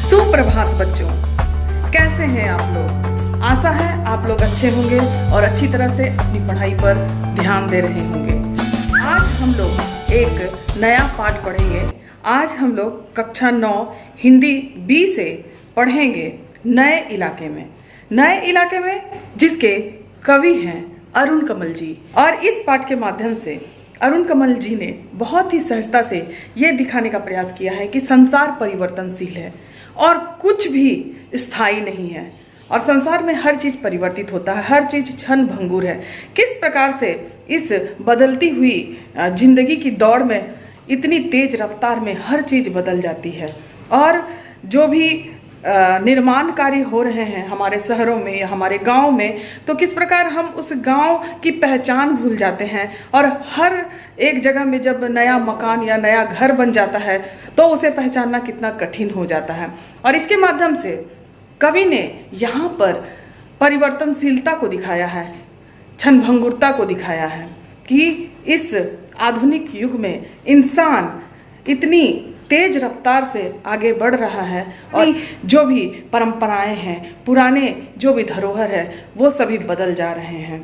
सुप्रभात बच्चों, कैसे हैं आप लोग। आशा है आप लोग अच्छे होंगे और अच्छी तरह से अपनी पढ़ाई पर ध्यान दे रहे होंगे। आज हम लोग एक नया पाठ पढ़ेंगे। आज हम लोग कक्षा 9 हिंदी बी से पढ़ेंगे नए इलाके में। नए इलाके में जिसके कवि हैं अरुण कमल जी। और इस पाठ के माध्यम से अरुण कमल जी ने बहुत ही सहजता से ये दिखाने का प्रयास किया है कि संसार परिवर्तनशील है और कुछ भी स्थायी नहीं है और संसार में हर चीज़ परिवर्तित होता है, हर चीज़ क्षण भंगुर है। किस प्रकार से इस बदलती हुई जिंदगी की दौड़ में इतनी तेज रफ्तार में हर चीज़ बदल जाती है और जो भी निर्माण कार्य हो रहे हैं हमारे शहरों में या हमारे गांव में, तो किस प्रकार हम उस गांव की पहचान भूल जाते हैं और हर एक जगह में जब नया मकान या नया घर बन जाता है तो उसे पहचानना कितना कठिन हो जाता है। और इसके माध्यम से कवि ने यहाँ पर परिवर्तनशीलता को दिखाया है, क्षणभंगुरता को दिखाया है कि इस आधुनिक युग में इंसान इतनी तेज रफ्तार से आगे बढ़ रहा है और जो भी परंपराएं हैं, पुराने जो भी धरोहर है, वो सभी बदल जा रहे हैं।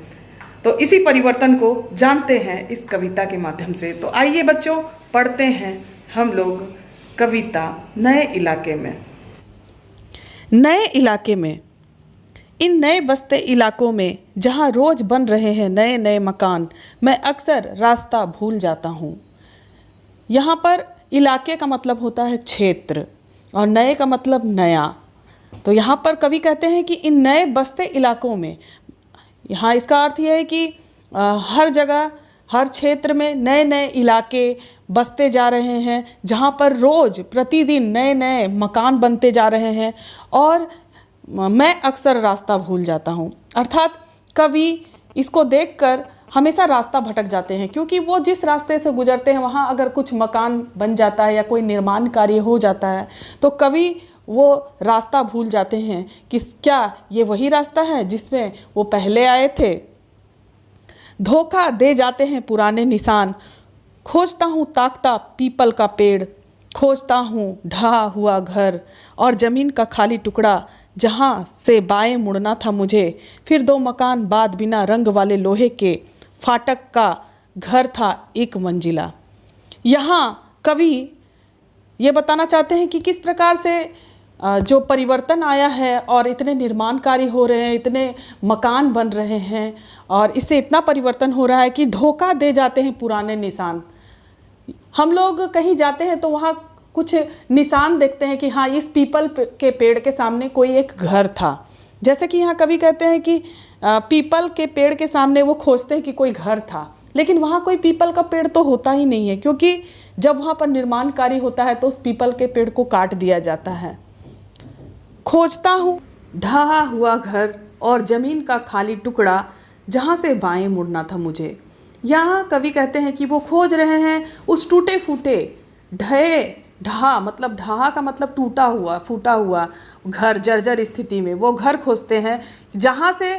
तो इसी परिवर्तन को जानते हैं इस कविता के माध्यम से। तो आइए बच्चों, पढ़ते हैं हम लोग कविता नए इलाके में। नए इलाके में, इन नए बसते इलाकों में जहाँ रोज बन रहे हैं नए नए मकान, मैं अक्सर रास्ता भूल जाता हूँ। यहाँ पर इलाके का मतलब होता है क्षेत्र और नए का मतलब नया। तो यहाँ पर कवि कहते हैं कि इन नए बसते इलाकों में, यहाँ इसका अर्थ यह है कि हर जगह हर क्षेत्र में नए नए इलाके बसते जा रहे हैं जहाँ पर रोज़ प्रतिदिन नए नए मकान बनते जा रहे हैं और मैं अक्सर रास्ता भूल जाता हूँ। अर्थात कवि इसको देखकर हमेशा रास्ता भटक जाते हैं, क्योंकि वो जिस रास्ते से गुजरते हैं वहाँ अगर कुछ मकान बन जाता है या कोई निर्माण कार्य हो जाता है तो कवि वो रास्ता भूल जाते हैं कि क्या ये वही रास्ता है जिसमें वो पहले आए थे। धोखा दे जाते हैं पुराने निशान, खोजता हूँ ताकता पीपल का पेड़, खोजता हूँ ढहा हुआ घर और ज़मीन का खाली टुकड़ा जहाँ से बाएं मुड़ना था मुझे। फिर 2 मकान बाद बिना रंग वाले लोहे के फाटक का घर था 1 मंजिला। यहाँ कवि ये बताना चाहते हैं कि किस प्रकार से जो परिवर्तन आया है और इतने निर्माण कार्य हो रहे हैं, इतने मकान बन रहे हैं और इससे इतना परिवर्तन हो रहा है कि धोखा दे जाते हैं पुराने निशान। हम लोग कहीं जाते हैं तो वहाँ कुछ निशान देखते हैं कि हाँ, इस पीपल के पेड़ के सामने कोई एक घर था। जैसे कि यहाँ कवि कहते हैं कि पीपल के पेड़ के सामने वो खोजते हैं कि कोई घर था, लेकिन वहाँ कोई पीपल का पेड़ तो होता ही नहीं है, क्योंकि जब वहाँ पर निर्माण कार्य होता है तो उस पीपल के पेड़ को काट दिया जाता है। खोजता हूँ ढहा हुआ घर और ज़मीन का खाली टुकड़ा जहाँ से बाएं मुड़ना था मुझे। यहाँ कवि कहते हैं कि वो खोज रहे हैं उस टूटे फूटे ढहा मतलब ढहा का मतलब टूटा हुआ फूटा हुआ घर, जर्जर स्थिति में वो घर खोजते हैं जहाँ से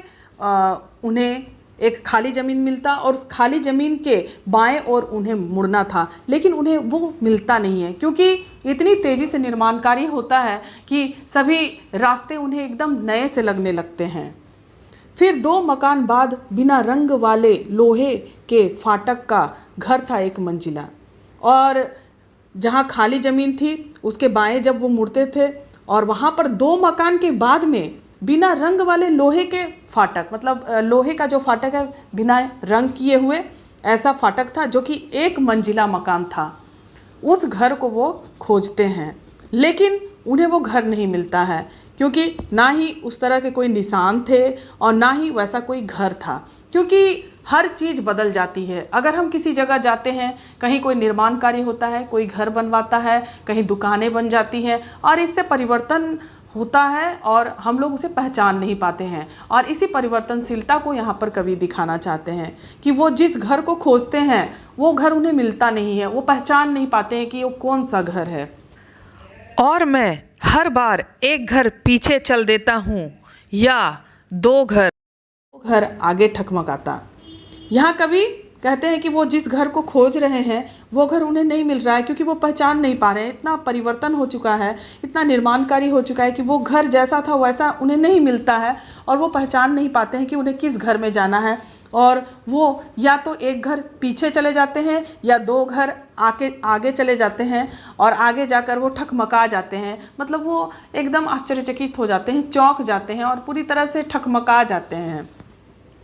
उन्हें एक खाली ज़मीन मिलता और उस खाली ज़मीन के बाएं ओर उन्हें मुड़ना था, लेकिन उन्हें वो मिलता नहीं है क्योंकि इतनी तेज़ी से निर्माण कार्य होता है कि सभी रास्ते उन्हें एकदम नए से लगने लगते हैं। फिर 2 मकान बाद बिना रंग वाले लोहे के फाटक का घर था 1 मंजिला। और जहाँ खाली ज़मीन थी उसके बाएं जब वो मुड़ते थे और वहाँ पर 2 मकान के बाद में बिना रंग वाले लोहे के फाटक, मतलब लोहे का जो फाटक है बिना रंग किए हुए, ऐसा फाटक था जो कि 1 मंजिला मकान था। उस घर को वो खोजते हैं लेकिन उन्हें वो घर नहीं मिलता है क्योंकि ना ही उस तरह के कोई निशान थे और ना ही वैसा कोई घर था, क्योंकि हर चीज़ बदल जाती है। अगर हम किसी जगह जाते हैं, कहीं कोई निर्माण कार्य होता है, कोई घर बनवाता है, कहीं दुकानें बन जाती हैं और इससे परिवर्तन होता है और हम लोग उसे पहचान नहीं पाते हैं। और इसी परिवर्तनशीलता को यहाँ पर कवि दिखाना चाहते हैं कि वो जिस घर को खोजते हैं वो घर उन्हें मिलता नहीं है, वो पहचान नहीं पाते हैं कि वो कौन सा घर है। और मैं हर बार एक घर पीछे चल देता हूँ या 2 घर आगे ठकमकाता। यहाँ कवि कहते हैं कि वो जिस घर को खोज रहे हैं वो घर उन्हें नहीं मिल रहा है, क्योंकि वो पहचान नहीं पा रहे हैं। इतना परिवर्तन हो चुका है, इतना निर्माणकारी हो चुका है कि वो घर जैसा था वैसा उन्हें नहीं मिलता है और वो पहचान नहीं पाते हैं कि उन्हें किस घर में जाना है। और वो या तो एक घर पीछे चले जाते हैं या दो घर आगे चले जाते हैं और आगे जाकर वो ठकमका जाते हैं। मतलब वो एकदम आश्चर्यचकित हो जाते हैं, चौंक जाते हैं और पूरी तरह से ठकमका जाते हैं,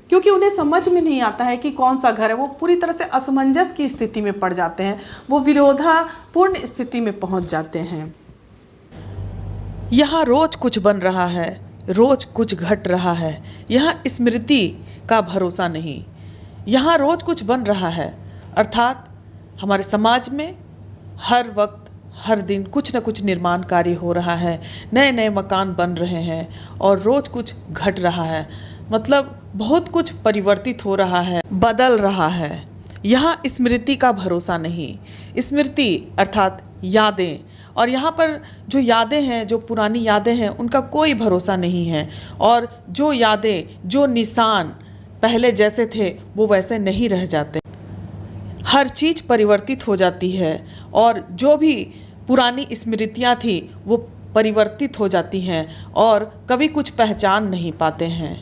क्योंकि उन्हें समझ में नहीं आता है कि कौन सा घर है। वो पूरी तरह से असमंजस की स्थिति में पड़ जाते हैं, वो विरोधापूर्ण स्थिति में पहुंच जाते हैं। यहाँ रोज कुछ बन रहा है, रोज कुछ घट रहा है, यहाँ स्मृति का भरोसा नहीं। यहाँ रोज कुछ बन रहा है, अर्थात हमारे समाज में हर वक्त हर दिन कुछ न कुछ निर्माण कार्य हो रहा है, नए नए मकान बन रहे हैं और रोज कुछ घट रहा है। मतलब बहुत कुछ परिवर्तित हो रहा है, बदल रहा है। यहाँ स्मृति का भरोसा नहीं। स्मृति अर्थात यादें, और यहाँ पर जो यादें हैं, जो पुरानी यादें हैं, उनका कोई भरोसा नहीं है। और जो यादें, जो निशान पहले जैसे थे वो वैसे नहीं रह जाते। हर चीज़ परिवर्तित हो जाती है और जो भी पुरानी स्मृतियाँ थी वो परिवर्तित हो जाती हैं और कभी कुछ पहचान नहीं पाते हैं।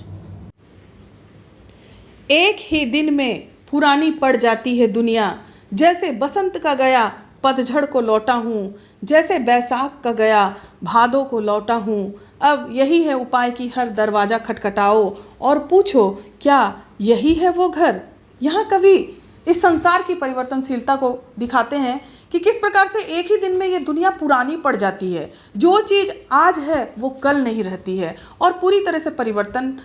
एक ही दिन में पुरानी पड़ जाती है दुनिया, जैसे बसंत का गया पतझड़ को लौटा हूँ, जैसे बैसाख का गया भादों को लौटा हूँ। अब यही है उपाय कि हर दरवाज़ा खटखटाओ और पूछो, क्या यही है वो घर। यहाँ कवि इस संसार की परिवर्तनशीलता को दिखाते हैं कि किस प्रकार से एक ही दिन में ये दुनिया पुरानी पड़ जाती है। जो चीज़ आज है वो कल नहीं रहती है और पूरी तरह से परिवर्तन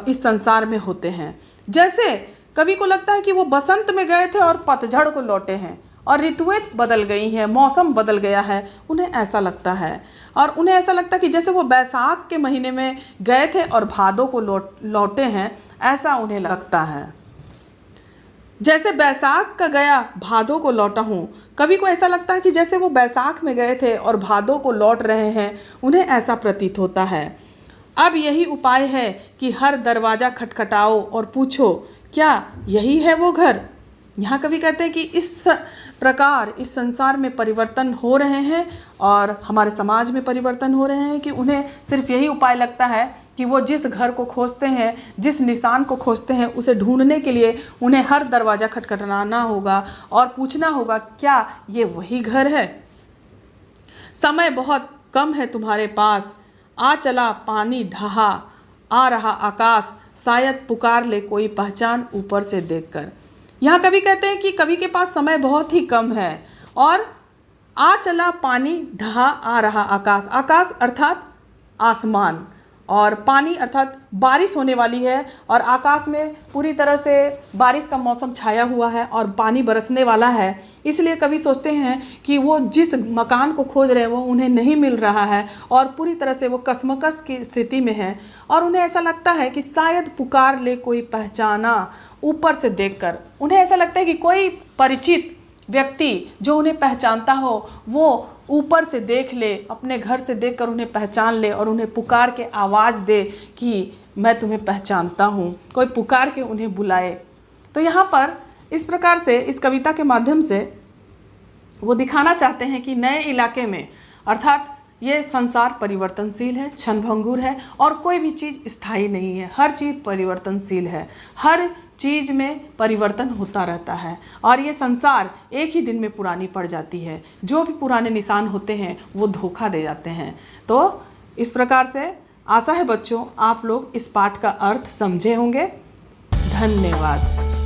इस संसार में होते हैं। जैसे कवि को लगता है कि वो बसंत में गए थे और पतझड़ को लौटे हैं और ऋतुएं बदल गई हैं, मौसम बदल गया है, उन्हें ऐसा लगता है। और उन्हें ऐसा लगता है कि जैसे वो बैसाख के महीने में गए थे और भादों को लौटे हैं, ऐसा उन्हें लगता है। जैसे बैसाख का गया भादों को लौटा हूँ, कवि को ऐसा लगता है कि जैसे वो बैसाख में गए थे और भादों को लौट रहे हैं, उन्हें ऐसा प्रतीत होता है। अब यही उपाय है कि हर दरवाज़ा खटखटाओ और पूछो, क्या यही है वो घर। यहाँ कवि कहते हैं कि इस प्रकार इस संसार में परिवर्तन हो रहे हैं और हमारे समाज में परिवर्तन हो रहे हैं कि उन्हें सिर्फ यही उपाय लगता है कि वो जिस घर को खोजते हैं, जिस निशान को खोजते हैं, उसे ढूंढने के लिए उन्हें हर दरवाज़ा खटखटाना होगा और पूछना होगा, क्या ये वही घर है। समय बहुत कम है तुम्हारे पास, आ चला पानी ढहा, आ रहा आकाश, शायद पुकार ले कोई पहचान ऊपर से देखकर। यहाँ कवि कहते हैं कि कवि के पास समय बहुत ही कम है और आ चला पानी ढहा, आ रहा आकाश। आकाश अर्थात आसमान और पानी अर्थात बारिश होने वाली है और आकाश में पूरी तरह से बारिश का मौसम छाया हुआ है और पानी बरसने वाला है। इसलिए कवि सोचते हैं कि वो जिस मकान को खोज रहे हैं वो उन्हें नहीं मिल रहा है और पूरी तरह से वो कशमकश की स्थिति में है और उन्हें ऐसा लगता है कि शायद पुकार ले कोई पहचाना ऊपर से देखकर। उन्हें ऐसा लगता है कि कोई परिचित व्यक्ति जो उन्हें पहचानता हो वो ऊपर से देख ले, अपने घर से देखकर उन्हें पहचान ले और उन्हें पुकार के आवाज़ दे कि मैं तुम्हें पहचानता हूँ, कोई पुकार के उन्हें बुलाए। तो यहाँ पर इस प्रकार से इस कविता के माध्यम से वो दिखाना चाहते हैं कि नए इलाके में अर्थात ये संसार परिवर्तनशील है, क्षणभंगुर है और कोई भी चीज़ स्थायी नहीं है। हर चीज़ परिवर्तनशील है, हर चीज़ में परिवर्तन होता रहता है और ये संसार एक ही दिन में पुरानी पड़ जाती है। जो भी पुराने निशान होते हैं वो धोखा दे जाते हैं। तो इस प्रकार से आशा है बच्चों आप लोग इस पाठ का अर्थ समझे होंगे। धन्यवाद।